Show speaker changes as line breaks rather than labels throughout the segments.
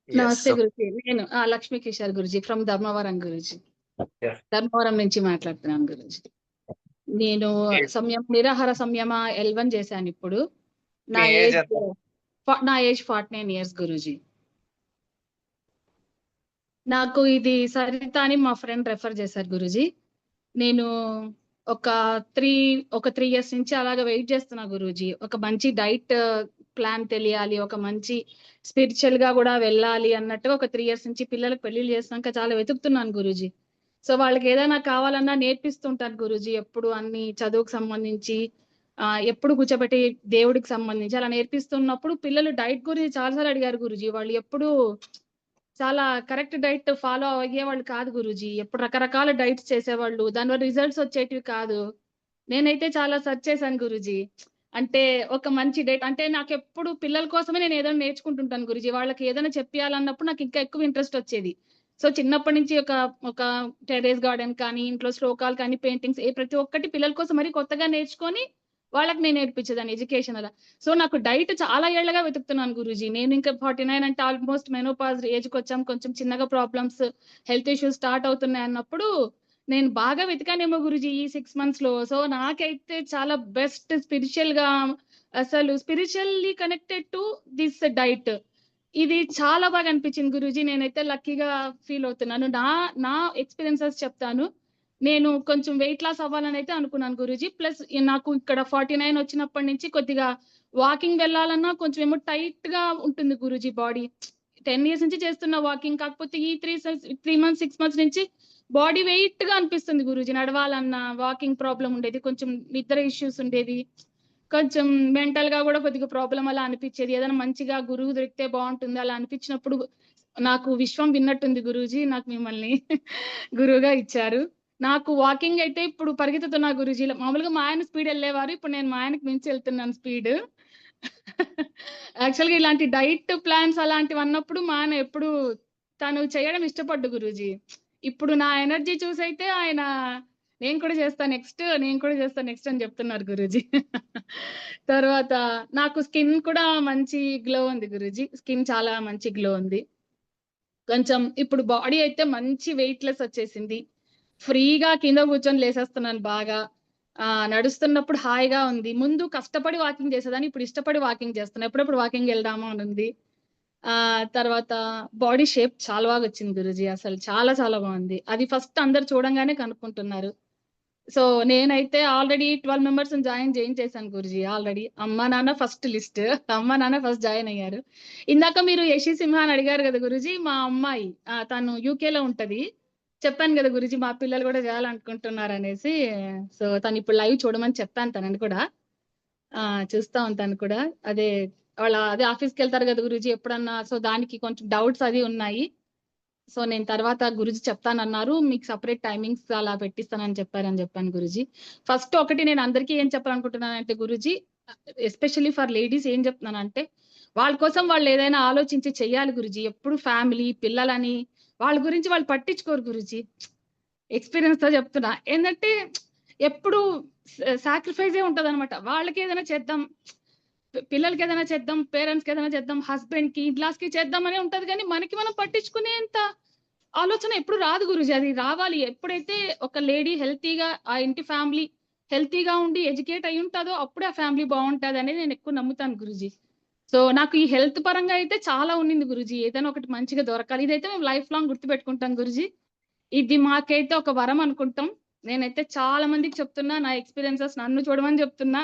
నమస్తే
సో
గురుజీ. నేను Lakshmi Kishore Guruji from Dharmavaram Guruji.
yeah.
Dharmavaram నుంచి మాట్లాడుతున్నాను గురుజీ. నేను
మీ
నిరాహార సంయమ L1 చేశాను ఇప్పుడు. నా
ఏజ్
ఏజ్
ఎంత?
నా ఏజ్ 49 years గురుజీ. నాకు ఇది సరిత అని మా ఫ్రెండ్ రెఫర్ చేశారు గురుజీ. నేను ఒక 3 years నుంచి అలాగ వెయిట్ చేస్తున్నా గురూజీ. ఒక మంచి డైట్ ప్లాన్ తెలియాలి, ఒక మంచి స్పిరిచువల్ గా కూడా వెళ్ళాలి అన్నట్టుగా ఒక 3 years నుంచి పిల్లలకు పెళ్లిళ్ళు చేసినాక చాలా వెతుకుతున్నాను గురూజీ. సో వాళ్ళకి ఏదైనా కావాలన్నా నేర్పిస్తుంటాను గురూజీ. ఎప్పుడు అన్ని చదువుకు సంబంధించి ఎప్పుడు కూర్చోబెట్టి దేవుడికి సంబంధించి అలా నేర్పిస్తున్నప్పుడు పిల్లలు డైట్ గురించి చాలాసార్లు అడిగారు గురూజీ. వాళ్ళు ఎప్పుడు చాలా కరెక్ట్ డైట్ ఫాలో అయ్యేవాళ్ళు కాదు గురూజీ. ఎప్పుడు రకరకాల డైట్స్ చేసేవాళ్ళు, దానివల్ల రిజల్ట్స్ వచ్చేటివి కాదు. నేనైతే చాలా సెర్చ్ చేశాను గురూజీ. అంటే ఒక మంచి డైట్ అంటే నాకు ఎప్పుడు పిల్లల కోసమే నేను ఏదైనా నేర్చుకుంటుంటాను గురూజీ. వాళ్ళకి ఏదైనా చెప్పాలన్నప్పుడు నాకు ఇంకా ఎక్కువ ఇంట్రెస్ట్ వచ్చేది. సో చిన్నప్పటి నుంచి ఒక టెర్రస్ గార్డెన్ కానీ, ఇంట్లో శ్లోకాలు కానీ, పెయింటింగ్స్ ప్రతి ఒక్కటి పిల్లల కోసం మరి కొత్తగా నేర్చుకొని వాళ్ళకి నేను నేర్పించేదాన్ని ఎడ్యుకేషన్ అలా. సో నాకు డైట్ చాలా ఏళ్లగా వెతుకుతున్నాను గురూజీ. నేను ఇంకా 49 అంటే ఆల్మోస్ట్ మెనోపాజ్ ఏజ్ కి వచ్చాం. కొంచెం చిన్నగా ప్రాబ్లమ్స్, హెల్త్ ఇష్యూస్ స్టార్ట్ అవుతున్నాయి అన్నప్పుడు నేను బాగా వెతికానేమో గురూజీ ఈ 6 months లో. సో నాకైతే చాలా బెస్ట్ స్పిరిచువల్ గా, అసలు spiritually connected to this diet. ఇది చాలా బాగా అనిపించింది గురూజీ. నేనైతే లక్కీగా ఫీల్ అవుతున్నాను. నా ఎక్స్పీరియన్సెస్ చెప్తాను. నేను కొంచెం వెయిట్ లాస్ అవ్వాలని అయితే అనుకున్నాను గురూజీ. ప్లస్ నాకు ఇక్కడ 49 వచ్చినప్పటి నుంచి కొద్దిగా వాకింగ్ వెళ్ళాలన్నా కొంచెం ఏమో టైట్ గా ఉంటుంది గురూజీ బాడీ. 10 years నుంచి చేస్తున్న వాకింగ్, కాకపోతే ఈ 3 months 6 months నుంచి బాడీ వెయిట్ గా అనిపిస్తుంది గురూజీ. నడవాలన్నా వాకింగ్ ప్రాబ్లం ఉండేది, కొంచెం నిద్ర ఇష్యూస్ ఉండేది, కొంచెం మెంటల్ గా కూడా కొద్దిగా ప్రాబ్లం అలా అనిపించేది. ఏదైనా మంచిగా గురువు దొరికితే బాగుంటుంది అలా అనిపించినప్పుడు నాకు విశ్వం విన్నట్టుంది గురూజీ, నాకు మిమ్మల్ని గురువుగా ఇచ్చారు. నాకు వాకింగ్ అయితే ఇప్పుడు పరిగెత్తుతున్నా గురూజీ. మామూలుగా మా ఆయన స్పీడ్ వెళ్ళేవారు, ఇప్పుడు నేను మా ఆయనకి మించి వెళ్తున్నాను స్పీడ్. యాక్చువల్గా ఇలాంటి డైట్ ప్లాన్స్ అలాంటివి అన్నప్పుడు మా ఆయన ఎప్పుడు తను చేయడం ఇష్టపడ్డు గురూజీ. ఇప్పుడు నా ఎనర్జీ చూసైతే ఆయన నేను కూడా చేస్తాను నెక్స్ట్ అని చెప్తున్నారు గురూజీ. తర్వాత నాకు స్కిన్ కూడా మంచి గ్లో ఉంది గురూజీ. స్కిన్ చాలా మంచి గ్లో ఉంది. కొంచెం ఇప్పుడు బాడీ అయితే మంచి వెయిట్ లెస్ వచ్చేసింది. ఫ్రీగా కింద కూర్చొని లేసేస్తున్నాను బాగా. నడుస్తున్నప్పుడు హాయిగా ఉంది. ముందు కష్టపడి వాకింగ్ చేసేదాన్ని, ఇప్పుడు ఇష్టపడి వాకింగ్ చేస్తున్నా. ఎప్పుడప్పుడు వాకింగ్ వెళ్దామా అని ఉంది. తర్వాత బాడీ షేప్ చాలా బాగా వచ్చింది గురూజీ. అసలు చాలా చాలా బాగుంది. అది ఫస్ట్ అందరు చూడంగానే కనుక్కుంటున్నారు. సో నేనైతే ఆల్రెడీ 12 members జాయిన్ చేశాను గురూజీ. ఆల్రెడీ అమ్మ నాన్న ఫస్ట్ లిస్ట్, అమ్మ నాన్న ఫస్ట్ జాయిన్ అయ్యారు. ఇందాక మీరు యశి సింహ అని అడిగారు కదా గురూజీ. మా అమ్మాయి తను UK లో ఉంటది. చెప్పాను కదా గురూజీ మా పిల్లలు కూడా చేయాలనుకుంటున్నారు అనేసి. సో తను ఇప్పుడు లైవ్ చూడమని చెప్పాను తనని కూడా. చూస్తా ఉంటాను కూడా. అదే ఆఫీస్కి వెళ్తారు కదా గురూజీ ఎప్పుడన్నా. సో దానికి కొంచెం డౌట్స్ అది ఉన్నాయి. సో నేను తర్వాత గురూజీ చెప్తానన్నారు, మీకు సపరేట్ టైమింగ్స్ అలా పెట్టిస్తానని చెప్పాను గురూజీ. ఫస్ట్ ఒకటి నేను అందరికీ ఏం చెప్పాలనుకుంటున్నానంటే గురూజీ, ఎస్పెషల్లీ ఫర్ లేడీస్ ఏం చెప్తున్నానంటే, వాళ్ళ కోసం వాళ్ళు ఏదైనా ఆలోచించి చెయ్యాలి గురూజీ. ఎప్పుడు ఫ్యామిలీ పిల్లలని వాళ్ళ గురించి వాళ్ళు పట్టించుకోరు గురూజీ. ఎక్స్పీరియన్స్ తో చెప్తున్నా. ఏంటంటే ఎప్పుడు సాక్రిఫైజే ఉంటది అనమాట. వాళ్ళకి ఏదైనా చేద్దాం, పిల్లలకి ఏదైనా చేద్దాం, పేరెంట్స్కి ఏదైనా చేద్దాం, హస్బెండ్ కి ఇన్లాస్ కి చేద్దామనే ఉంటది. కానీ మనకి మనం పట్టించుకునేంత ఆలోచన ఎప్పుడు రాదు గురూజీ. అది రావాలి. ఎప్పుడైతే ఒక లేడీ హెల్తీగా, ఆ ఇంటి ఫ్యామిలీ హెల్తీగా ఉండి ఎడ్యుకేట్ అయి ఉంటుందో అప్పుడే ఆ ఫ్యామిలీ బాగుంటది అనేది నేను ఎక్కువ నమ్ముతాను గురూజీ. సో నాకు ఈ హెల్త్ పరంగా అయితే చాలా ఉన్నింది గురూజీ. ఏదైనా ఒకటి మంచిగా దొరకాలి. ఇదైతే మేము లైఫ్ లాంగ్ గుర్తుపెట్టుకుంటాం గురూజీ. ఇది మాకైతే ఒక వరం అనుకుంటాం. నేనైతే చాలా మందికి చెప్తున్నా, నా ఎక్స్పీరియన్సెస్ నన్ను చూడమని చెప్తున్నా.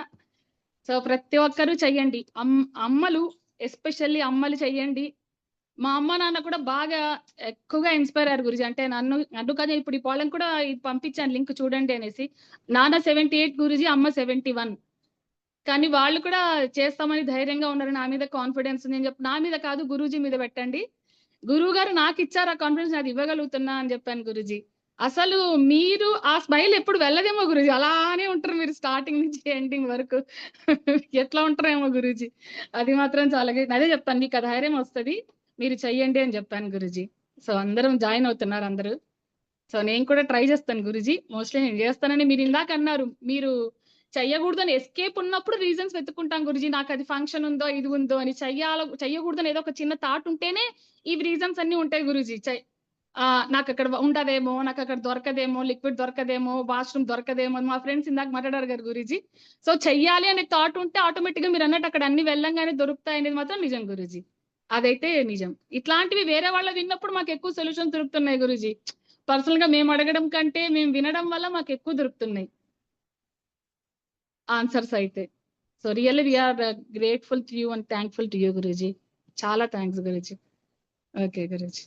సో ప్రతి ఒక్కరూ చెయ్యండి. అమ్మలు ఎస్పెషల్లీ అమ్మలు చెయ్యండి. మా అమ్మ నాన్న కూడా బాగా ఎక్కువగా ఇన్స్పైర్ అయ్యారు గురూజీ. అంటే నన్ను కదా ఇప్పుడు ఈ పోలం కూడా పంపించాను లింక్ చూడండి అనేసి. నాన్న 78 గురూజీ, అమ్మ 71. కానీ వాళ్ళు కూడా చేస్తామని ధైర్యంగా ఉన్నారు. నా మీద కాన్ఫిడెన్స్ నేను చెప్పి, నా మీద కాదు గురూజీ మీద పెట్టండి. గురువు గారు నాకు ఇచ్చారు ఆ కాన్ఫిడెన్స్, అది ఇవ్వగలుగుతున్నా అని చెప్పాను గురూజీ. అసలు మీరు ఆ స్మైల్ ఎప్పుడు వెళ్ళదేమో గురూజీ. అలానే ఉంటారు మీరు స్టార్టింగ్ నుంచి ఎండింగ్ వరకు. ఎట్లా ఉంటారేమో గురూజీ. అది మాత్రం చాలా అదే చెప్తాను, మీకు ఆ ధైర్యం వస్తుంది, మీరు చెయ్యండి అని చెప్పాను గురూజీ. సో అందరం జాయిన్ అవుతున్నారు అందరూ. సో నేను కూడా ట్రై చేస్తాను గురూజీ. మోస్ట్‌లీ నేను చేస్తానని మీరు ఇందాక అన్నారు. మీరు చెయ్యకూడదని ఎస్కేప్ ఉన్నప్పుడు రీజన్స్ వెతుక్కుంటాం గురూజీ. నాకది ఫంక్షన్ ఉందో, ఇది ఉందో అని చెయ్యకూడదని ఏదో ఒక చిన్న థాట్ ఉంటేనే ఇవి రీజన్స్ అన్నీ ఉంటాయి గురూజీ. నాకక్కడ ఉండదేమో, నాకక్కడ దొరకదేమో, లిక్విడ్ దొరకదేమో, వాష్‌రూమ్ దొరకదేమో అని మా ఫ్రెండ్స్ ఇందాక మాట్లాడారు కదా గురూజీ. సో చెయ్యాలి అనే థాట్ ఉంటే ఆటోమేటిక్‌గా మీరన్నట్టు అక్కడ అన్ని వెళ్ళంగానే దొరుకుతాయనేది మాత్రం నిజం గురూజీ. అదైతే నిజం. ఇట్లాంటివి వేరే వాళ్ళవి విన్నప్పుడు మాకెక్కువ సొల్యూషన్స్ దొరుకుతున్నాయి గురూజీ. పర్సనల్‌గా మేము అడగడం కంటే, మేము వినడం వల్ల మాకెక్కువ దొరుకుతున్నాయి ఆన్సర్స్ అయితే. So really we are grateful to you and thankful to you Guruji. చాలా థాంక్స్ గురూజీ. ఓకే గురూజీ.